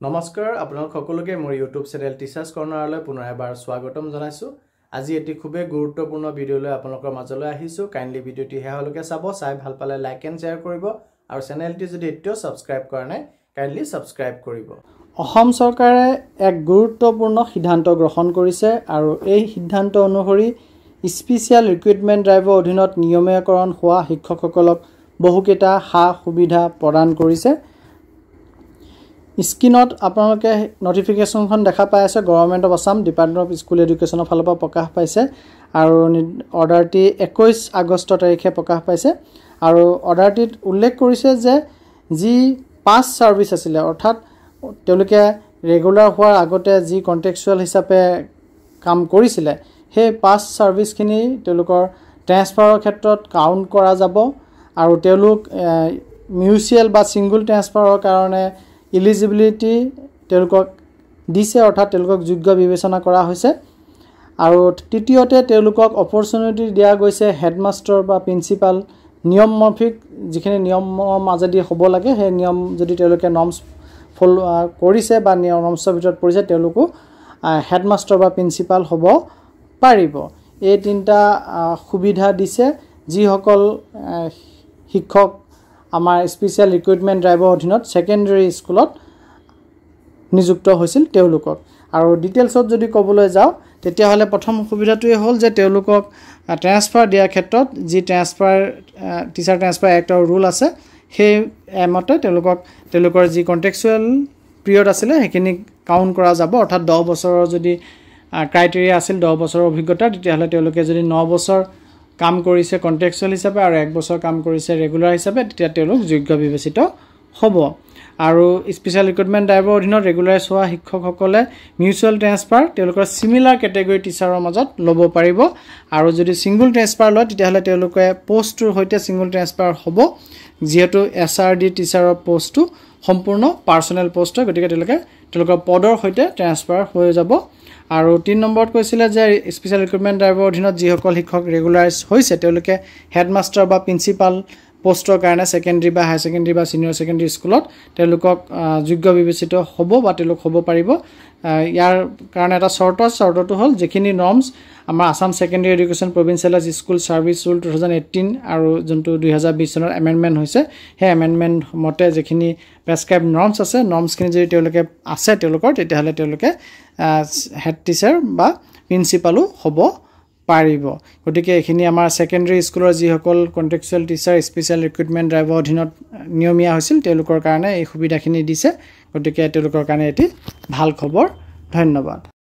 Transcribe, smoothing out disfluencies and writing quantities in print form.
নমস্কাৰ আপোনালোক সকলোকে মোৰ ইউটিউব চেনেল টিচাৰ্ছ কৰ্নাৰলৈ পুনৰ এবাৰ স্বাগতম জনাইছোঁ। আজি এটি খুবেই গুৰুত্বপূৰ্ণ ভিডিঅ'লৈ আপোনালোকৰ মাজলৈ আহিছোঁ। কাইণ্ডলি ভিডিঅ'টি শেষলৈকে চাব, চাই ভাল পালে লাইক এণ্ড শ্বেয়াৰ কৰিব আৰু চেনেলটি যদি এতিয়াও ছাবস্ক্ৰাইব কৰা নাই কাইণ্ডলি ছাবস্ক্ৰাইব কৰিব। অসম চৰকাৰে এক গুৰুত্বপূৰ্ণ সিদ্ধান্ত গ্ৰহণ কৰিছে আৰু এই সিদ্ধান্ত অনুসৰি স্পেচিয়েল ৰিক্ৰুইটমেণ্ট ড্ৰাইভৰ অধীনত নিয়মীয়াকৰণ হোৱা শিক্ষকসকলক বহুকেইটা সা সুবিধা প্ৰদান কৰিছে। স্ক্ৰীনত আপোনালোকে নটিফিকেশ্যনখন দেখা পাই আছে। Government of Assam department of school এডুকেশ্যনৰ ফালৰ পৰা প্ৰকাশ পাইছে আৰু অৰ্ডাৰটি 21 আগষ্ট তাৰিখে প্ৰকাশ পাইছে আৰু অৰ্ডাৰটিত উল্লেখ কৰিছে যে যি পাছ ছাৰ্ভিচ আছিলে, অৰ্থাৎ তেওঁলোকে ৰেগুলাৰ হোৱাৰ আগতে যি কণ্টেক্সুৱেল হিচাপে কাম কৰিছিলে সেই পাছ ছাৰ্ভিচখিনি তেওঁলোকৰ ট্ৰেন্সফাৰৰ ক্ষেত্ৰত কাউণ্ট কৰা যাব আৰু তেওঁলোক মিউচুৱেল বা ছিংগুল ট্ৰেন্সফাৰৰ কাৰণে ইলিজিবিলিটি তেওঁলোকক দিছে, অৰ্থাৎ তেওঁলোকক যোগ্য বিবেচনা কৰা হৈছে। আৰু তৃতীয়তে তেওঁলোকক অপৰচুনিটি দিয়া গৈছে হেডমাষ্টাৰ বা প্ৰিন্সিপাল নিয়মমাফিক যিখিনি নিয়মৰ মাজেদি হ'ব লাগে সেই নিয়ম যদি তেওঁলোকে নৰ্মছ ফ'ল' কৰিছে বা নৰ্মছৰ ভিতৰত পৰিছে তেওঁলোকো হেডমাষ্টাৰ বা প্ৰিন্সিপাল হ'ব পাৰিব। এই তিনিটা সুবিধা দিছে যিসকল শিক্ষক আমাৰ স্পেচিয়েল ৰিক্ৰুইটমেণ্ট ড্ৰাইভৰ অধীনত ছেকেণ্ডেৰী স্কুলত নিযুক্ত হৈছিল তেওঁলোকক। আৰু ডিটেইলছত যদি ক'বলৈ যাওঁ তেতিয়াহ'লে প্ৰথম সুবিধাটোৱে হ'ল যে তেওঁলোকক ট্ৰেন্সফাৰ দিয়াৰ ক্ষেত্ৰত যি টিচাৰ ট্ৰেন্সফাৰ এক্টৰ ৰুল আছে সেই মতে তেওঁলোকৰ যি কণ্টেক্সুৱেল পিৰিয়ড আছিলে সেইখিনি কাউণ্ট কৰা যাব। অৰ্থাৎ 10 বছৰৰ যদি ক্ৰাইটেৰিয়া আছিল 10 বছৰৰ অভিজ্ঞতা, তেতিয়াহ'লে তেওঁলোকে যদি 9 বছৰ কাম কৰিছে কণ্টেক্সুৱেল হিচাপে আৰু 1 বছৰ কাম কৰিছে ৰেগুলাৰ হিচাপে তেতিয়া তেওঁলোক যোগ্য বিবেচিত হ'ব। আৰু স্পেচিয়েল ৰিক্ৰুইটমেণ্ট ড্ৰাইভৰ অধীনত ৰেগুলাৰাইজ হোৱা শিক্ষকসকলে মিউচুৱেল ট্ৰেন্সফাৰ তেওঁলোকৰ চিমিলাৰ কেটেগৰী টিচাৰৰ মাজত ল'ব পাৰিব আৰু যদি ছিংগুল ট্ৰেন্সফাৰ লয় তেতিয়াহ'লে তেওঁলোকে পষ্টটোৰ সৈতে ছিংগুল ট্ৰেন্সফাৰ হ'ব, যিহেতু SRD টিচাৰৰ পষ্টটো সম্পূৰ্ণ পাৰ্চনেল পষ্ট হয়, গতিকে তেওঁলোকৰ পদৰ সৈতে ট্ৰেন্সফাৰ হৈ যাব। আৰু 3 নম্বৰত কৈছিলে যে স্পেচিয়েল ৰিক্ৰুইটমেণ্ট ড্ৰাইভৰ অধীনত যিসকল শিক্ষক ৰেগুলাৰাইজ হৈছে তেওঁলোকে হেডমাষ্টাৰ বা প্ৰিন্সিপাল পষ্টৰ কাৰণে ছেকেণ্ডেৰী বা হায়াৰ ছেকেণ্ডেৰী বা ছিনিয়ৰ ছেকেণ্ডেৰী স্কুলত তেওঁলোকক যোগ্য বিবেচিত হ'ব বা তেওঁলোক হ'ব পাৰিব। ইয়াৰ কাৰণে এটা চৰ্তটো হ'ল যিখিনি নৰ্মছ আমাৰ Assam secondary education provincialise school service rule 2018 আৰু যোনটো 2020 চনত এমেণ্ডমেণ্ট হৈছে সেই এমেণ্ডমেণ্ট মতে যিখিনি প্ৰেছক্ৰাইব নৰ্মছ আছে নৰ্মছখিনি যদি তেওঁলোকে আছে তেতিয়াহ'লে তেওঁলোকে হেড টিচাৰ বা প্ৰিন্সিপালো হ'ব পাৰিব। গতিকে এইখিনি আমাৰ ছেকেণ্ডেৰী স্কুলৰ যিসকল contractual teacher special recruitment driver অধীনত নিয়মীয়া হৈছিল তেওঁলোকৰ কাৰণে এই সুবিধাখিনি দিছে। গতিকে তেওঁলোকৰ কাৰণে এটি ভাল খবৰ। ধন্যবাদ।